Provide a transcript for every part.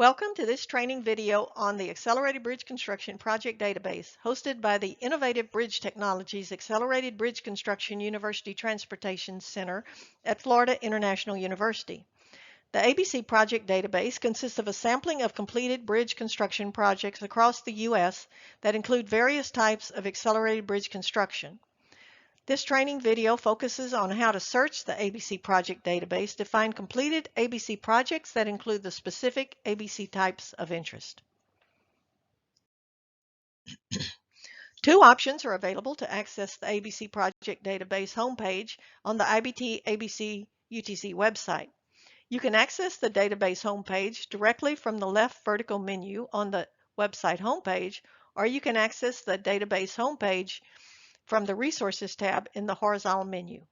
Welcome to this training video on the Accelerated Bridge Construction Project Database, hosted by the Innovative Bridge Technologies Accelerated Bridge Construction University Transportation Center at Florida International University. The ABC Project Database consists of a sampling of completed bridge construction projects across the U.S. that include various types of accelerated bridge construction. This training video focuses on how to search the ABC Project Database to find completed ABC projects that include the specific ABC types of interest. Two options are available to access the ABC Project Database homepage on the IBT ABC UTC website. You can access the database homepage directly from the left vertical menu on the website homepage, or you can access the database homepage from the Resources tab in the horizontal menu.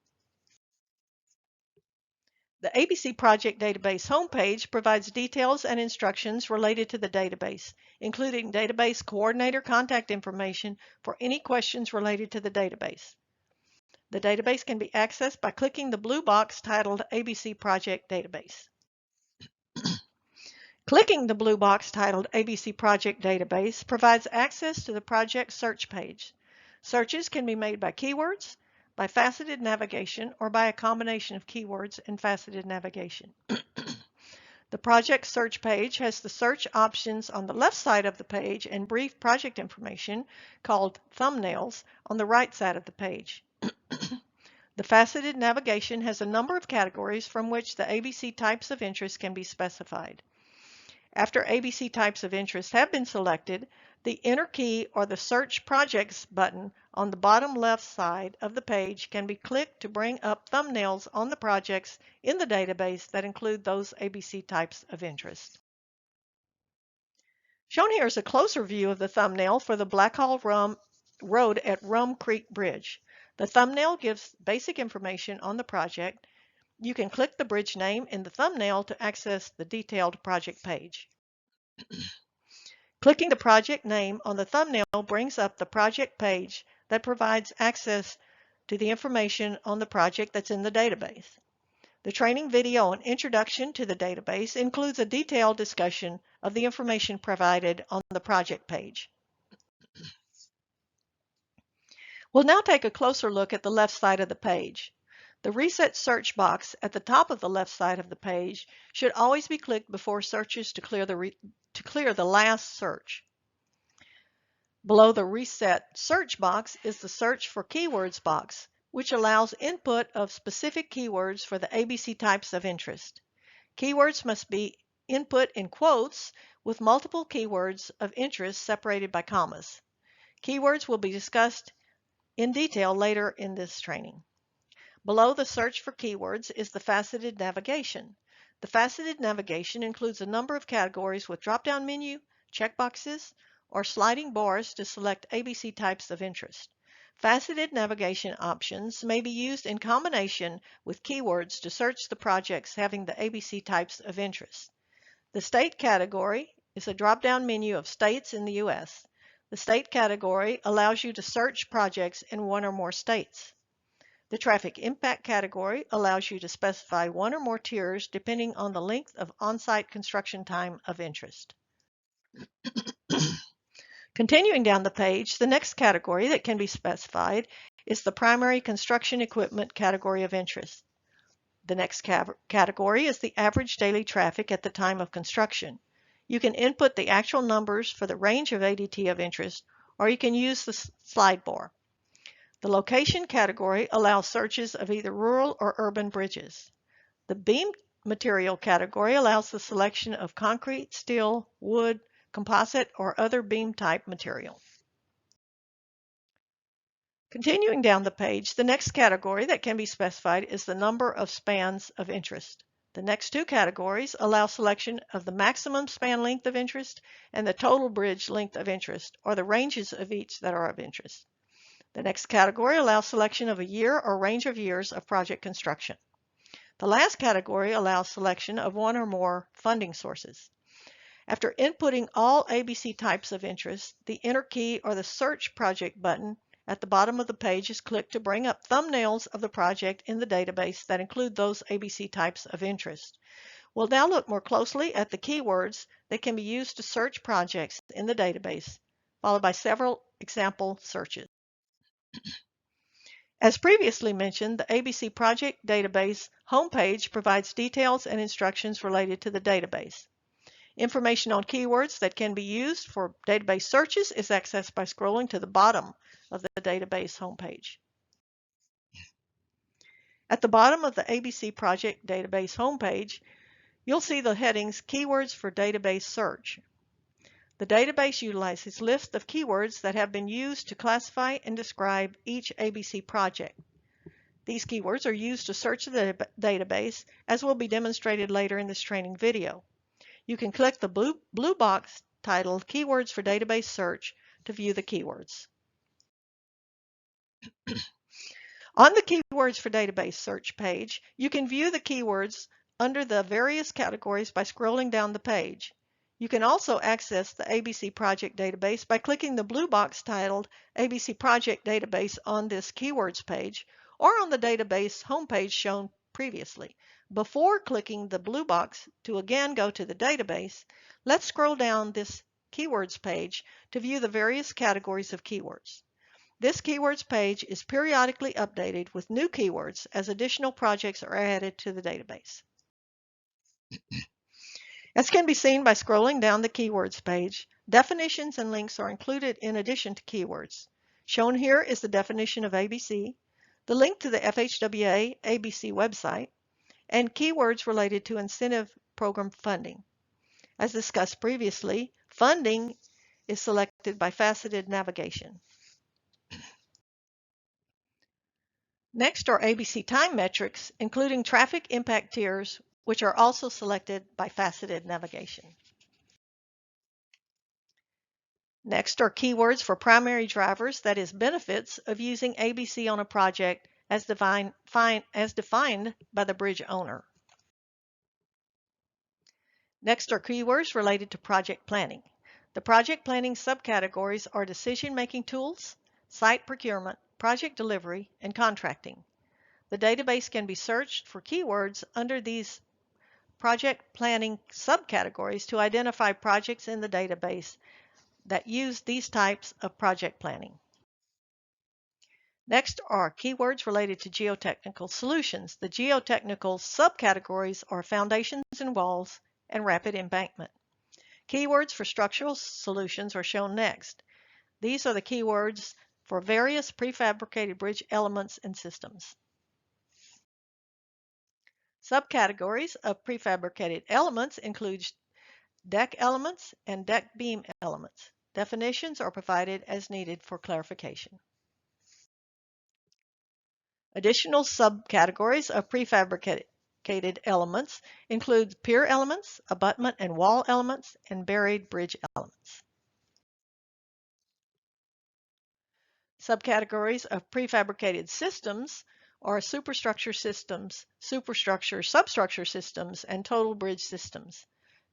The ABC Project Database homepage provides details and instructions related to the database, including database coordinator contact information for any questions related to the database. The database can be accessed by clicking the blue box titled ABC Project Database. Clicking the blue box titled ABC Project Database provides access to the project search page. Searches can be made by keywords, by faceted navigation, or by a combination of keywords and faceted navigation. The project search page has the search options on the left side of the page and brief project information called thumbnails on the right side of the page. The faceted navigation has a number of categories from which the ABC types of interest can be specified. After ABC types of interest have been selected, the Enter key or the Search Projects button on the bottom left side of the page can be clicked to bring up thumbnails on the projects in the database that include those ABC types of interest. Shown here is a closer view of the thumbnail for the Blackhall Road at Rum Creek Bridge. The thumbnail gives basic information on the project. You can click the bridge name in the thumbnail to access the detailed project page. Clicking the project name on the thumbnail brings up the project page that provides access to the information on the project that's in the database. The training video on Introduction to the Database includes a detailed discussion of the information provided on the project page. We'll now take a closer look at the left side of the page. The Reset Search box at the top of the left side of the page should always be clicked before searches to clear the last search. Below the Reset Search box is the Search for Keywords box, which allows input of specific keywords for the ABC types of interest. Keywords must be input in quotes with multiple keywords of interest separated by commas. Keywords will be discussed in detail later in this training. Below the search for keywords is the faceted navigation. The faceted navigation includes a number of categories with drop-down menu, checkboxes, or sliding bars to select ABC types of interest. Faceted navigation options may be used in combination with keywords to search the projects having the ABC types of interest. The state category is a drop-down menu of states in the U.S. The state category allows you to search projects in one or more states. The traffic impact category allows you to specify one or more tiers depending on the length of on-site construction time of interest. Continuing down the page, the next category that can be specified is the primary construction equipment category of interest. The next category is the average daily traffic at the time of construction. You can input the actual numbers for the range of ADT of interest, or you can use the slide bar. The location category allows searches of either rural or urban bridges. The beam material category allows the selection of concrete, steel, wood, composite, or other beam type material. Continuing down the page, the next category that can be specified is the number of spans of interest. The next two categories allow selection of the maximum span length of interest and the total bridge length of interest, or the ranges of each that are of interest. The next category allows selection of a year or range of years of project construction. The last category allows selection of one or more funding sources. After inputting all ABC types of interest, the Enter key or the Search Project button at the bottom of the page is clicked to bring up thumbnails of the project in the database that include those ABC types of interest. We'll now look more closely at the keywords that can be used to search projects in the database, followed by several example searches. As previously mentioned, the ABC Project Database homepage provides details and instructions related to the database. Information on keywords that can be used for database searches is accessed by scrolling to the bottom of the database homepage. At the bottom of the ABC Project Database homepage, you'll see the headings Keywords for Database Search. The database utilizes lists of keywords that have been used to classify and describe each ABC project. These keywords are used to search the database, as will be demonstrated later in this training video. You can click the blue box titled Keywords for Database Search to view the keywords. On the Keywords for Database Search page, you can view the keywords under the various categories by scrolling down the page. You can also access the ABC Project Database by clicking the blue box titled ABC Project Database on this Keywords page or on the database homepage shown previously. Before clicking the blue box to again go to the database, let's scroll down this Keywords page to view the various categories of keywords. This keywords page is periodically updated with new keywords as additional projects are added to the database. As can be seen by scrolling down the keywords page, definitions and links are included in addition to keywords. Shown here is the definition of ABC, the link to the FHWA ABC website, and keywords related to incentive program funding. As discussed previously, funding is selected by faceted navigation. Next are ABC time metrics, including traffic impact tiers, which are also selected by faceted navigation. Next are keywords for primary drivers, that is, benefits of using ABC on a project as defined by the bridge owner. Next are keywords related to project planning. The project planning subcategories are decision-making tools, site procurement, project delivery, and contracting. The database can be searched for keywords under these project planning subcategories to identify projects in the database that use these types of project planning. Next are keywords related to geotechnical solutions. The geotechnical subcategories are foundations and walls and rapid embankment. Keywords for structural solutions are shown next. These are the keywords for various prefabricated bridge elements and systems. Subcategories of prefabricated elements include deck elements and deck beam elements. Definitions are provided as needed for clarification. Additional subcategories of prefabricated elements include pier elements, abutment and wall elements, and buried bridge elements. Subcategories of prefabricated systems are superstructure systems, superstructure substructure systems, and total bridge systems.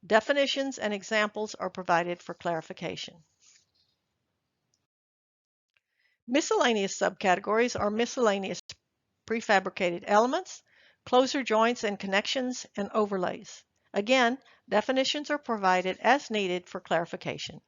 Definitions and examples are provided for clarification. Miscellaneous subcategories are miscellaneous prefabricated elements, closure joints and connections, and overlays. Again, definitions are provided as needed for clarification.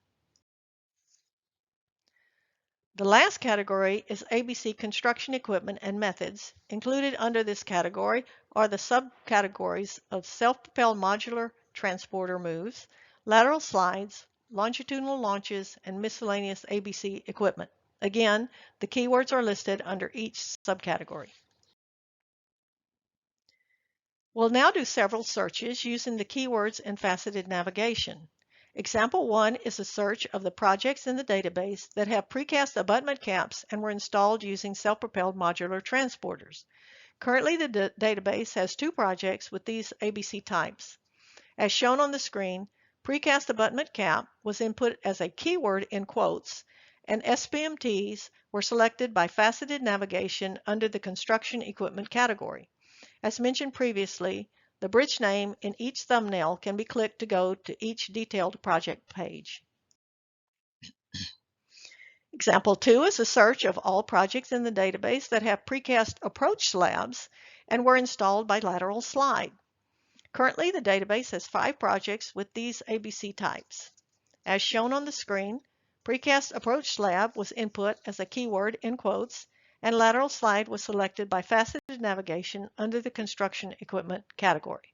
The last category is ABC construction equipment and methods. Included under this category are the subcategories of self-propelled modular transporter moves, lateral slides, longitudinal launches, and miscellaneous ABC equipment. Again, the keywords are listed under each subcategory. We'll now do several searches using the keywords and faceted navigation. Example 1 is a search of the projects in the database that have precast abutment caps and were installed using self-propelled modular transporters. Currently, the database has 2 projects with these ABC types. As shown on the screen, precast abutment cap was input as a keyword in quotes, and SPMTs were selected by faceted navigation under the construction equipment category. As mentioned previously, the bridge name in each thumbnail can be clicked to go to each detailed project page. Example 2 is a search of all projects in the database that have precast approach slabs and were installed by lateral slide. Currently, the database has 5 projects with these ABC types. As shown on the screen, Precast Approach Slab was input as a keyword in quotes, and Lateral Slide was selected by faceted navigation under the construction equipment category.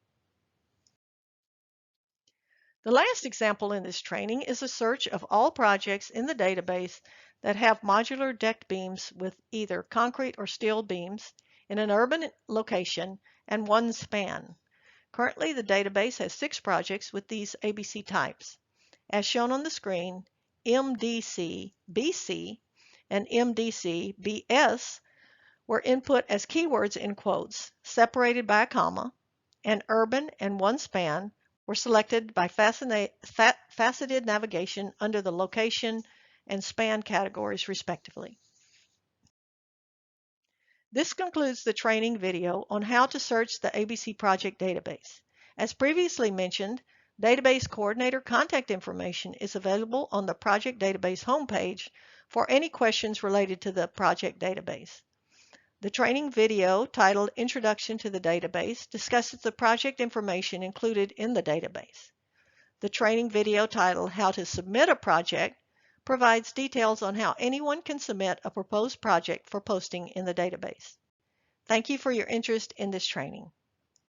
The last example in this training is a search of all projects in the database that have modular deck beams with either concrete or steel beams in an urban location and one span. Currently, the database has 6 projects with these ABC types. As shown on the screen, MDC BC and MDC BS were input as keywords in quotes, separated by a comma, and urban and one span were selected by faceted navigation under the location and span categories respectively. This concludes the training video on how to search the ABC project database. As previously mentioned, database coordinator contact information is available on the project database homepage for any questions related to the project database. The training video titled Introduction to the Database discusses the project information included in the database. The training video titled How to Submit a Project provides details on how anyone can submit a proposed project for posting in the database. Thank you for your interest in this training.